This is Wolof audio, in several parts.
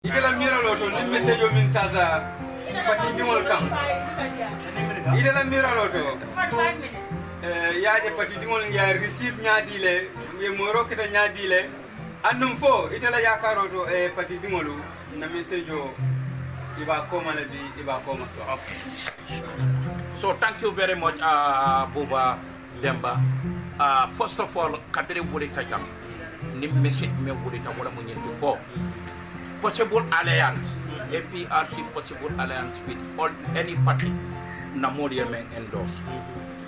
itala miralo to ni message o min tata pati dimol kam itala miralo to yaaje pati dimol ngia receive nyaadile ye moro kita nyaadile annum fo itala yakaro to e pati dimolu na message o iba koma le bi iba koma so thank you very much Buba Demba first of all kadere wuri tajam ni message me wuri ta wala mo nyenti ko possible alliance APRC possible alliance with all any party na modi men endorse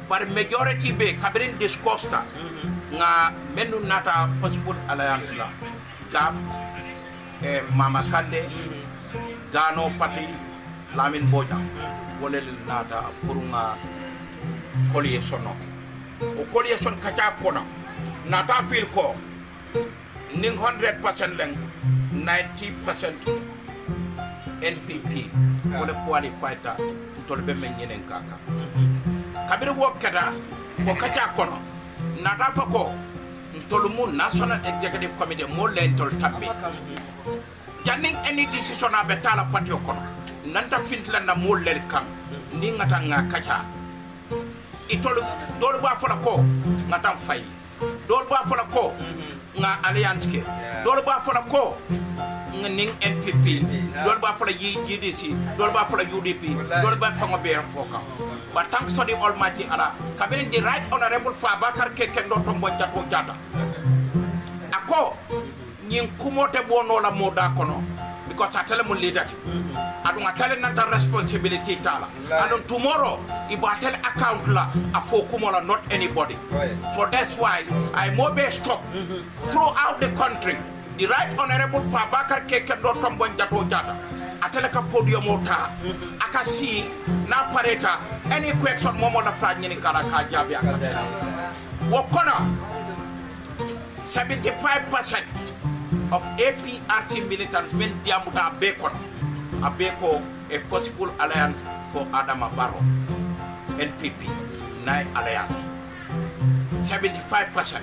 but majority be kabirin discosta nga menu nata possible alliance la gab Mama Kande Gano party Lamin Bojang wala nata purunga coalition o coalition kacha kona nata feel ko ning 100% leng 90% NPP wala qualified ta tolbe men yenen kaka kabir wo kada wo kacha kono nata fa ko tolumu national executive committee mo len tol tabbi janning any decision abetala patio kono nanta fintla na mo len kam ni ngata nga kacha itolu dol ba fola ko ngata fay dol ba fola ko nga alliance ke dol ba fola ko ning NPP dol ba fola GDC dol ba fola UDP dol ba fango be foka but thanks to the almighty Allah kabin the right honorable Fabakar Kekendo Tombo Jato Jata ako nyin kumote bono la moda kono because I tell them leader adunga tell nanta responsibility tala and tomorrow if I tell account la afo kumola not anybody so that's why I more be stop throughout the country the right honorable Fabakar Kekendo Tombo Jato Jata ateleka podium ota akasi na pareta any question momo na fanya ni kala ka jabi akasi wokona 75% of APRC militants men diamuta abeko a possible alliance for Adama Barrow NPP nine alliance 75%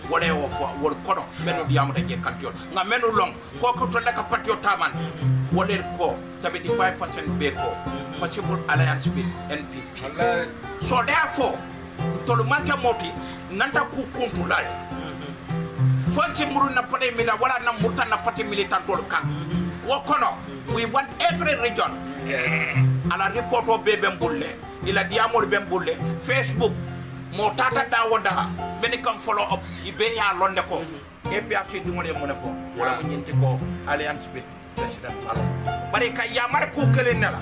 wale wal kono menu diamuta je kantiol nga menu long ko ko to leka patio taman wale ko 75% beko possible alliance with NPP so therefore to manka moti nanta ku kuntulai fonsi muru na pade mila wala na muta na pate militant dol kan wokono we want every region ala report o bembulle ila diamol bembulle Facebook mo tata dawoda beni kam follow up ibe ya londe ko APRC di mo le mo ne ko wala mo nyenti ko alliance with president Barrow bari ka yamar ku kele nela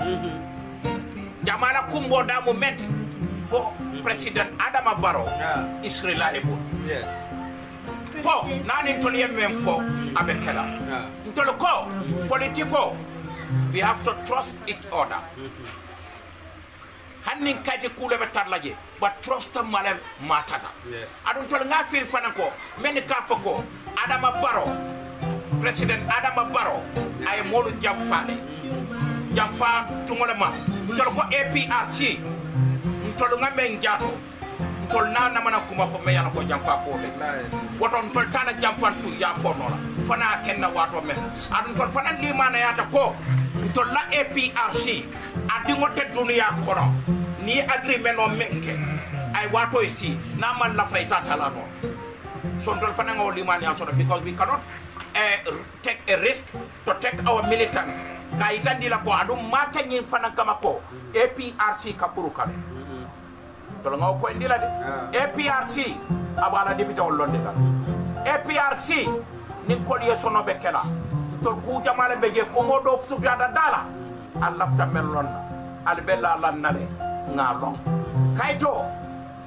jamana kumbo da mo metti for president Adama Barrow is reliable yes fo nani toliye mem fo abekela ntolo ko politiko we have to trust each other hannin kadi kule betarlaje but trust malem matata yes adun tol nga fil fanako men ka fako Adama Barrow president Adama Barrow ay molu jamfa tungole ma tol ko APRC tol nga men jato tol na mana kuma fo me yana ko jamfa ko le woton tol tana jamfan tu ya fornola fana kenna wato men adun tol fana limana yata ko tol la APRC adingo te dunia kono ni agreement o menke ay wato isi na man la fay tatala no so tol fana ngo limana ya so because we cannot take a risk to take our militants kaita dila ko adum mata nyin fana kama ko APRC kapuru kale tol ngaw ko ndila de APRC abala député on londe ka APRC ni ko liye sono be kala tol ku jamale be je ko modo fu dada dala Allah ta melon al bella lan nale ngalong kaito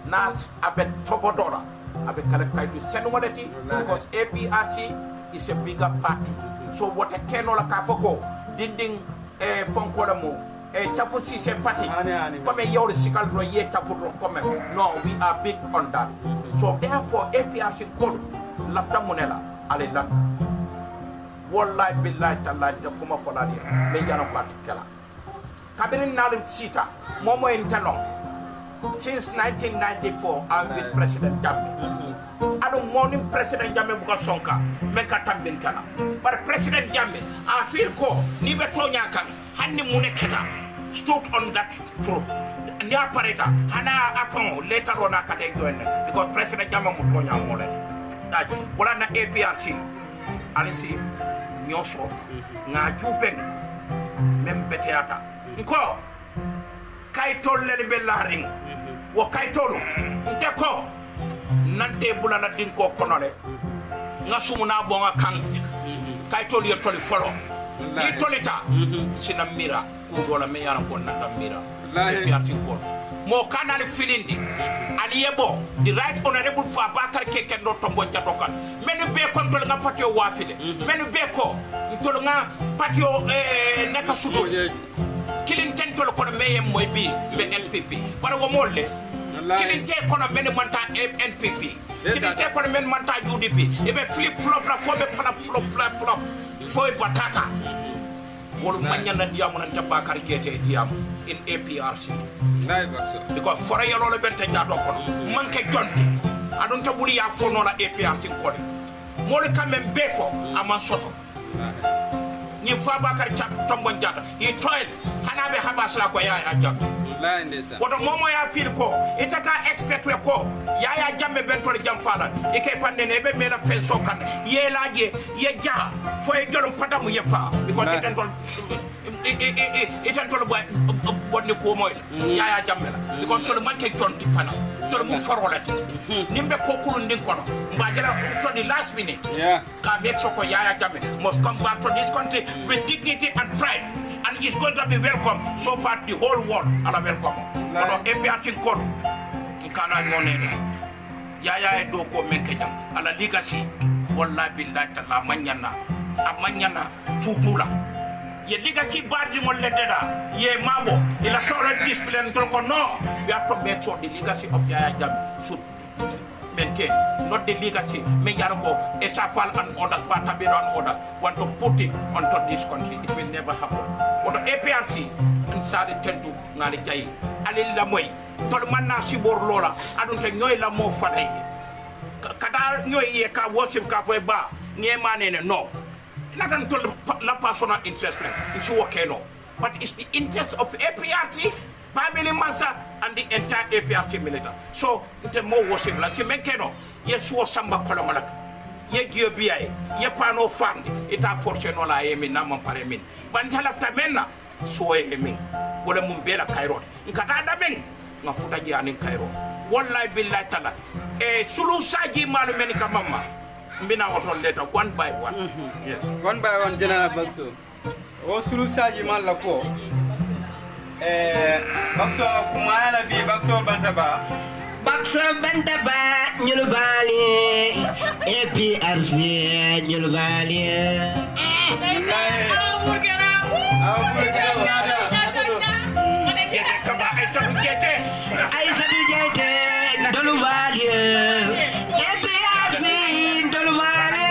nas abe tobodora abe kala kaito senu modeti because APRC is a bigger party so what a kenola ka foko dinding fonko la mo chafu si c'est parti comme yori sikal do ye chafu do comme no we are big on that so therefore APRC code lafta monela ale lan wallahi billahi tallahi ta kuma folali me jana ko atikala kabirin nalim sita momo en talon since 1994 I'm with President Jammeh ado monim president jamme buka sonka men ka tambin kala par president jamme a feel ko ni be tonya kan hanni mune keta stood on that truth ni apareta hana afon later on akade gwen because president jamme mu tonya mole daji wala na APRC alisi nyoso nga jupen mem beteata ko kay tolle be laring wo kay tolu de ko nante bulana din ko konole nga sumuna bonga kan kay tolu yo toli folo ni tolita sina mira ku dola me yana ko nanda mira wallahi ya ko mo kanal filindi ali yebo the right honorable fa bakar keke do tombo jato kan menu be kontrol nga patio wafile menu be ko tol nga patio neka sudo kilin tentol ko meyem moy bi be NPP wala wo molle kilin te ko men manta NPP kilin te ko men manta UDP e be flip flop la fo be flop fo e batata wolu manyana diamu nan tabakar kete diamu in APRC because for a yellow bent and yato manke jonte I don't tabuli ya fono la APRC kodi mole kame befo ama soto ni faba kar chap tombo njata he tried hanabe habasla ko ya ajam la ndesa woto momo ya fil ko itaka expect we ko ya jamme bentol jam fala e kay pande ne be mela fe sokan ye laje ye ja fo e jolum patamu ye fa because it entol itantol bonni ko moy ya jamme la because tol manke jonti fana tol mu forolati nimbe ko kulu ndin kono mbajara to the last minute ka make sure ko ya jamme must come back to this country with dignity and pride and is going to be welcome so far the whole world ala welcome kono APRC kono kana monene ya do ko menke jam ala legacy wallahi billahi ta'ala manyana tutula ye legacy bardi mo lededa ye mabo ila tore discipline to ko no we have to make sure the legacy of Yaya Jammeh should maintain not the legacy me yarbo esafal and others but tabiran order want to put it onto this country it will never happen what APRC and sari tentu ngali jay alil la moy tol manna sibor lola adunte ñoy la mo faday kada ñoy ye ka worship ka foy ba ngemanene no not until la personal interest is okay no but it's the interest of APRC family massa and the entire APRC militant so the more worship la si menkeno ye so samba kolomala ye giobia ye pano fund ita force no la yemi na mon pare min bantala fta menna so yemi wala mum bela kairo nkata da men nga futa ji anin kairo wallahi billahi taala e sulu saji malu men ka mamma mbina otol leta one by one yes one by one general Bakso o sulu saji mal la ko Bakso kumaya na bi Bakso bantaba nyulbali APRC nyulbali ay sabu jete dolubali APRC dolubali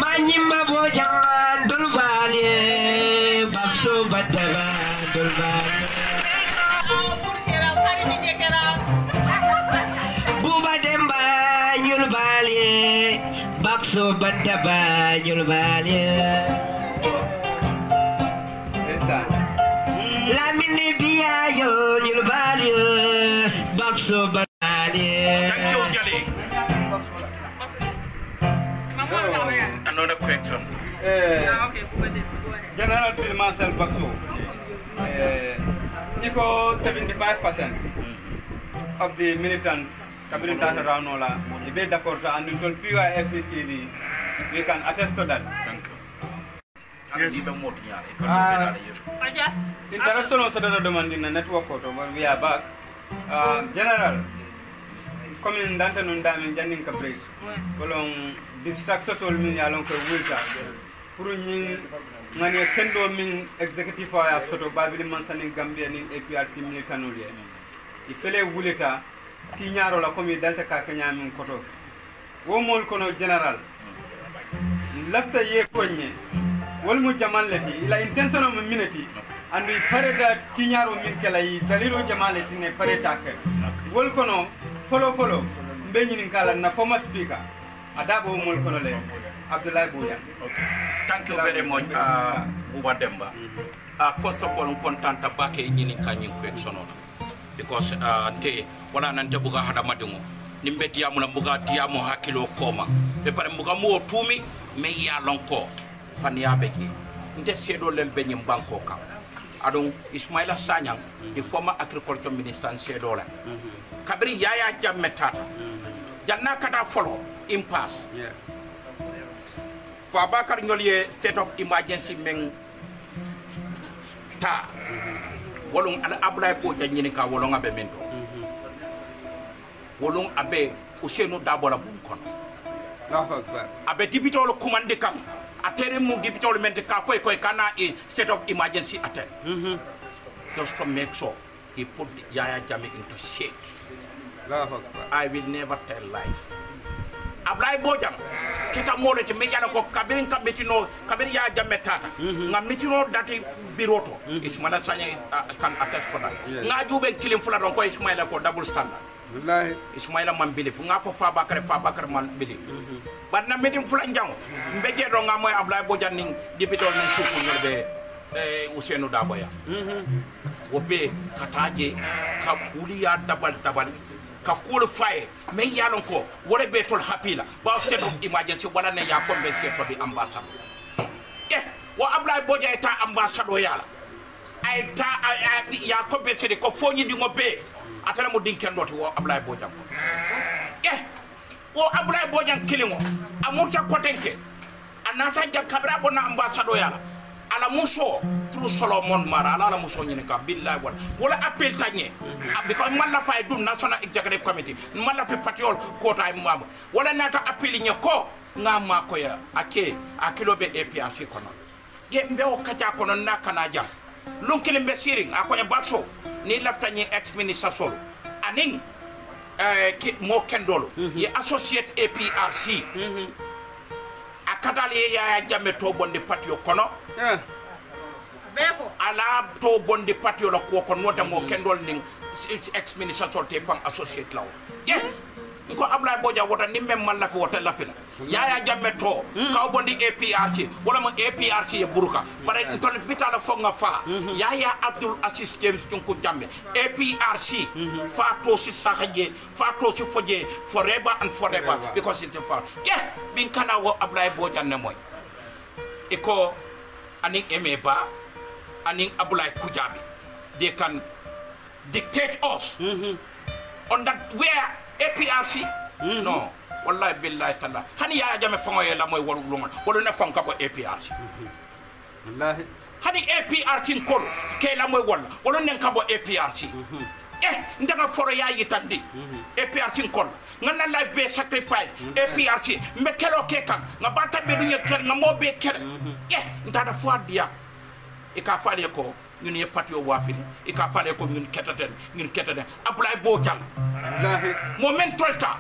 manyima bojan dolubali Bakso bantaba dolubali Bakso bantaba nyulbali Lamine biayo nyulbali Bakso bantali thank you Jali another question General Phil Marcel Bakso Niko 75% of the militants Kabiri Tata Raunola, the Bay Dakota, and until PYFC TV, we can attest to that. thank you Yes. International also demanding the network photo, but we are back. General, coming in Dante Nundam Janning Kabri, along distraction all mean along for Wilta, Puruning Mania Kendo mean executive fire sort of Babylon Mansaning Gambia in APRC Militanuria. If Fele Wulita, Tignaro la come Delta Kakanya min Koto. Womol Kono General. Left a year Konye. Wolmu Jamal Leti, la intention of immunity. andu pareta tiñaro min kala yi dalilo jamale tine pareta ke wol kono folo mbe ñinin kala na former speaker adabo mol kono le Abdoulaye Bojang. Okay. Thank you very much, Buba Demba. First of all, I'm content about ini kanyi question because te wala nante buga hada madungo. Nimbe dia muna buga dia mo hakilo koma. Be pare buga mo tumi me ya lonko fania beki. Nte sedo lel be nyim banko kam. Adon Ismaila Sanyang, the former agriculture minister sedo la. Kabri yaya jamme tata. Janna kata follow impasse. Yeah. Fabakar Nyoliye state of emergency meng ta wolong ala Abdoulaye Bojang nyini ka wolong abe mento wolong abe Ousainou Darboe la bun kono abe dibitol commande kam atere mu dibitol mente ka foy koy kana state of emergency atten just to make sure he put Yaya Jammeh into shade. I will never tell lies. Abdoulaye Bojang kita molete me yala ko kabirin kametino kabir ya Jammeh tata nga metino dati biroto Ismaila Sanya kan attest to that nga jube kilim fula don ko Ismaila ko double standard wallahi Ismaila man belief nga fo Fabakar man belief but na medim fula njang mbeje do nga moy Abdoulaye Bojang ning dibitol ni suku ngolbe Ousainou Darboe wobe kataje ka uliya dabal ka kul fay me yalon ko wala betol hapila ba state of emergency wala ne ya convention to di ambassador wa Abdoulaye Bojang ta ambassador yala ay ta ya convention ko foni di ngobe atala mo dinken doti wo Abdoulaye Bojang wo Abdoulaye Bojang kilingo amurta ko tenke anata ja kabra bona ambassador yala ala muso tru Solomon Mara ala muso nyine ka billahi wala appel tanye because man la fay dum national executive committee man la fe patrol kota mama wala nata appel nye ko ngama ko ya akilo be APRC kono ge mbe o kaja kono nakana jam lunkile mbe siring akonya bakso ni lafta nye ex minister sol aning mo kendolo ye associate APRC akadali Yaya Jammeh to bonde patio kono ala to bonde patio la ko nota mo kendol ning ex minister solte fam associate law ko Abdoulaye Bojang wota ni mem man la fi wota la fi la Yaya Jammeh to ka bondi APRC wala mo APRC e buruka pare to le pitala fo nga fa Yaya Abdul Aziz James Tunku Jammeh APRC fa to si sahaje fa to si foje forever and forever because it's a far bin kana wo Abdoulaye Bojang ne moy iko aning Emeba aning Abdoulaye Kujabi they can dictate us on that where APRC no wallahi billahi ta'ala hani Yaya Jammeh fango la moy walu luma wala na fanka ko APRC wallahi hani APRC ko ke la moy wala nen ka bo APRC ndaga foro ya yitandi APRC ko ngana la be sacrifice APRC me kelo ke kan ngabata be dunya ker ngamo be ker ndada fo dia e ka faale ko ñun ye patio wafini e ka faale ko ñun ketaten Abdoulaye Bojang mo men tolta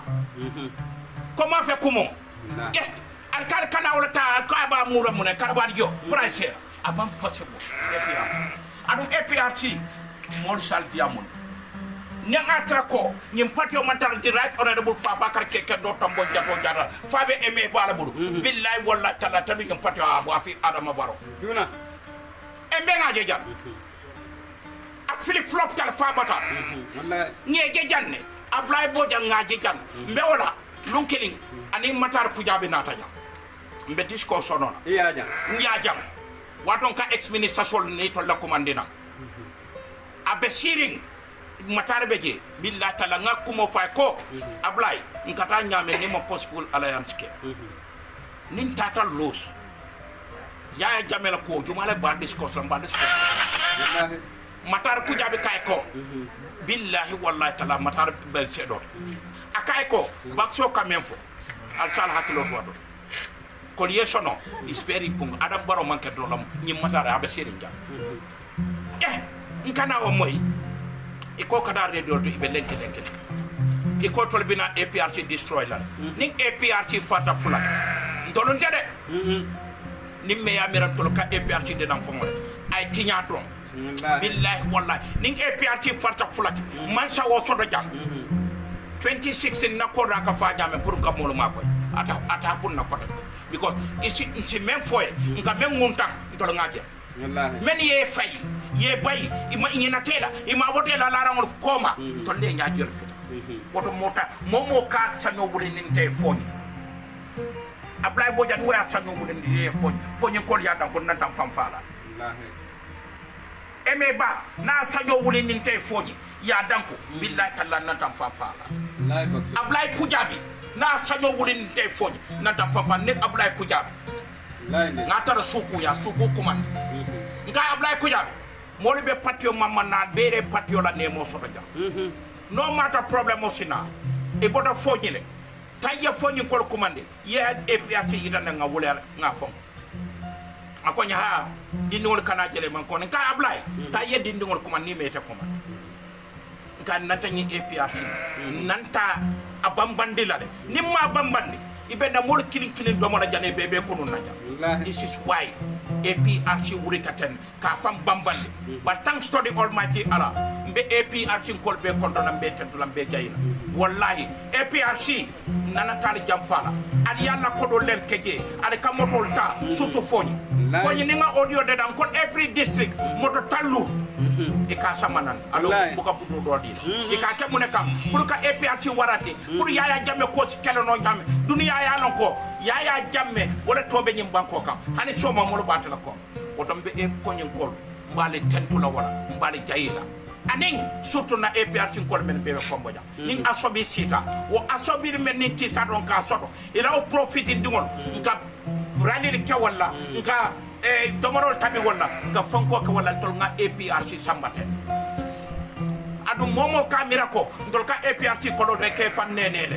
comment fait comment al kal kana wala ta ka ba mura mun ka ba yo price abam possible APRC mol sal diamon ñanga trako ñim patio mantal di right honorable Fabakar keke do tombo jago jara fabe aimé bala buru billahi wallahi tala tabi ñim patio abo afi Adama Barrow duna embe ngaje jam Philip Flop tal Fabata wallahi ñe janne Abdoulaye Bojang ngaje jan mbe wala lunkiling ani Matar Kujabi nata jam mbe disco sonona iya jam waton ka ex minister sol ni to la commandina abe siring Matar beje billahi tala ngakumo fay ko Abdoulaye nkata nyame ni mo possible alliance ke nin tata los Yaya Jammeh la ko jumala ba disco son ba disco wallahi Matar Kujabi kay ko billahi wallahi tala Matar bel sedo akay ko bakso kamem fo al sal hakilo wado ko yesono is very pung Adam Barrow manke do lam ñi Matar abe seri jam nkana o moy iko kada radio do ibe lenke iko tolbina APRC destroy la ning APRC fata fula ndolon dede nimme ya miran tol ka APRC de nan fo ay tiñatron billahi wallahi ning APRC farta fulati man sa wo sodo jam 2016 na ko raka fa jame pour ka molo makoy ata pour na ko because isi même foye nga même montant to ngaje wallahi men ye fay ye bay ima ina tela ima wotela la rangol koma to le nyaajel fi woto mota momo ka sanyo buri ninte foni Ablay Bojan we asanyo buri ninte foni ko ya dan ko nan tam fam fala wallahi emeba na sanyo buri ninte foni ya dan ko billahi talla nan tam fam fala Ablay Kujabi na sanyo buri ninte foni nan tam fam fala ne Ablay Kujabi ngata suku ya suku kuman nga Ablay Kujabi moli be patio mama na bere patio la nemo so baja no matter problem osina e boda fonyile tayya fonyi ko commande ye APRC yidana nga wulel nga fon akonya ha dinol kana jele man ko nga Ablay tayya dinol commande ni mete commande nga natanyi APRC nanta abambandi la de nimma bambandi ibenda mol kilin do mala jane bebe ko non naja this is why APRC wuritaten ka fam bambandi but thanks to the almighty Allah mbe APRC kol be kondona mbe tentulam be jayina wallahi APRC nana tali jam fala ali yalla ko do ler keje ali kamotol ta surtout foni ni nga audio de dan ko every district moto tallu e ka samanan alo buka budo do di e ka ke mun kam pour ka APRC warati pour yaya jamme ko si kelo no jamme duniya ya non ko yaya jamme wala tobe nyim banko kam hani soma mo batala ko otombe e fonyin kol mbale tentula wala mbale jayila aning surtout na APRC kol men be ko mboja ning asobi sita wo asobi men ni ti sa don ka soto ila o profit dingol nka rali ke wala nka domorol tabi wala ka fonko ka wala tol nga APRC sambate adu momo kamera ko ndol ka APRC ko do ke fan nenele